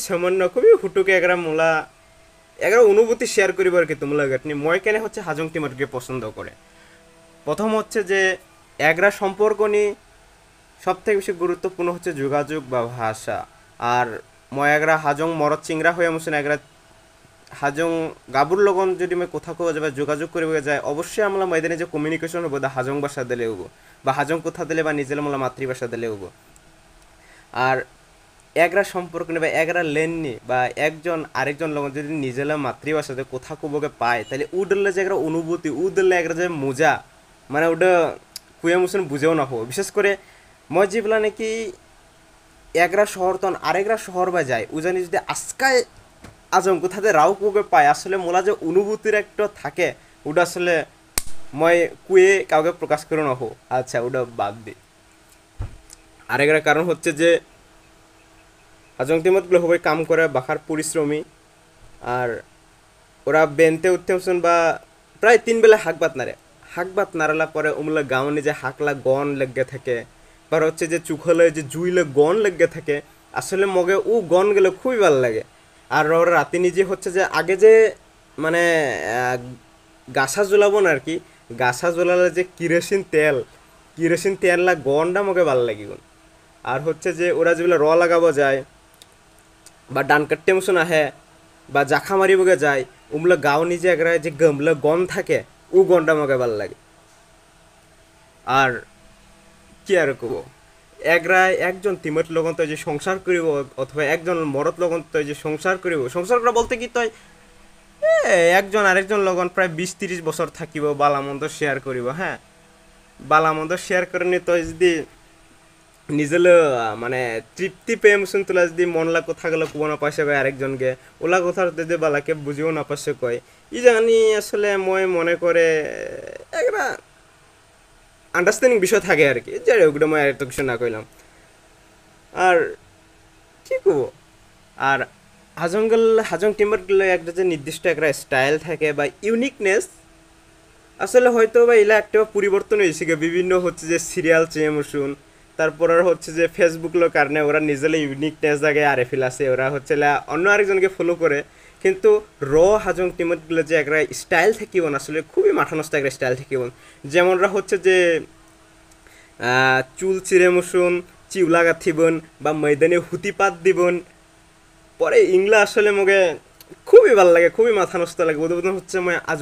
সামান্য খুবই হুটুকে এগরা মোলা এগরা অনুভূতি শেয়ার করিব আর কি তোমরা গাটনি মই কেনে হচ্ছে হাজং টিমকে পছন্দ করে। প্রথম হচ্ছে যে এগরা সম্পর্ক নিয়ে সব থেকে বেশি গুরুত্বপূর্ণ হচ্ছে যোগাযোগ বা ভাষা। আর মই এগরা হাজং মরদ চিংরা হয়ে মুসেন এগরা হাজং গাবুর লগন যদি মই কথা কওয়া যাবে যোগাযোগ করিব যায় অবশ্যই আমরা ময়দানে যে কমিউনিকেশন হবো দা হাজং ভাষা দিলে হবো বা হাজং কথা দিলে বা নিজের মোলা মাতৃভাষা দিলে হবো। আর এগরা সম্পর্ক নেই বা এগরা লেন নি বা একজন আরেকজন লোক যদি নিজেলা মাতৃভাষাতে কথা কবকে পায় তাহলে উডলে যে একটা অনুভূতি উডলে একটা যে মজা মানে ওটা কুয়া মুসন বুঝেও না হবো। বিশেষ করে মই যেগুলা নাকি এগরা শহর তন আরেকরা শহর বা যায় ও জানি যদি আজকায় আজম কোথাতে রাও কবে পায় আসলে মোলা যে অনুভূতির একটা থাকে ওটা আসলে মই কুয়ে কাউকে প্রকাশ করে না হো। আচ্ছা ওটা বাদ দি। আরেকটা কারণ হচ্ছে যে হাজং টিমতগুলো সবাই কাম করে বাখার পরিশ্রমী। আর ওরা বেনতে উঠতে হচ্ছেন বা প্রায় 3 বেলা হাক ভাত নাড়ালা পরে ওমলা গাঁৱনে যে হাকলা গন লেগে থাকে বা হচ্ছে যে চুখলে যে জুইলে গন লেগে থাকে আসলে মগে ও গন গেলে খুবই ভালো লাগে। আর ওরা রাতে নিজে হচ্ছে যে আগে যে মানে গাছা জ্বলাবো না আর কি গাছা জ্বলালে যে কিরোসিন তেল গনটা মগে ভালো লাগে। আর হচ্ছে যে ওরা যেগুলো লাগাবো যায় বা ডান কাটতে মতন আহে বা জাখা মারিবগে যায় উমলা গাঁও নিজে একরা যে গমলা গন থাকে ও গনটা মগে ভাল লাগে। আর কি আর কব একরা একজন তিমত লগন তই যে সংসার করিব অথবা একজন মরদ লগন তই যে সংসার করিব সংসার করা বলতে কি তই একজন আরেকজন লগন প্রায় 20-30 বছর থাকিব বালামন্দ শেয়ার করিব। হ্যাঁ বালামন্দ শেয়ার করে নি তই যদি নিজেলে মানে তৃপ্তি পেয়ে মুসুন তোলা যদি মনলা কথা গেলো কুব না পাশে কয় আরেকজনকে ওলা কথা যদি বালাকে বুঝিও না পাশে কয় ই জানি আসলে মই মনে করে একটা আন্ডারস্ট্যান্ডিং বিষয় থাকে আর কি যাই হোক মই এত কিছু না কইলাম। আর কি কব আর হাজং টিমের গেলে একটা যে নির্দিষ্ট একটা স্টাইল থাকে বা ইউনিকনেস আসলে হয়তো বা এলা একটা পরিবর্তন হয়েছে বিভিন্ন হচ্ছে যে সিরিয়াল চেয়ে মশুন তারপর আর হচ্ছে যে ফেসবুকের কারণে ওরা নিজেলে ইউনিকনেস জায়গায় আরে ফেলাছে ওরা হচ্ছে অন্য আরেকজনকে ফলো করে কিন্তু হাজং টিমতগুলো যে একটা স্টাইল থাকিব আসলে খুবই মাথা নষ্ট একটা স্টাইল থাকিব। যেমনরা হচ্ছে যে চুল চিরে মশুন চিউলা গাঁথিবন বা ময়দানে হুতিপাত দিবন পরে ইংলা আসলে মগে খুবই ভাল লাগে খুবই মাথা নষ্ট লাগে বোধ হচ্ছে মই আজ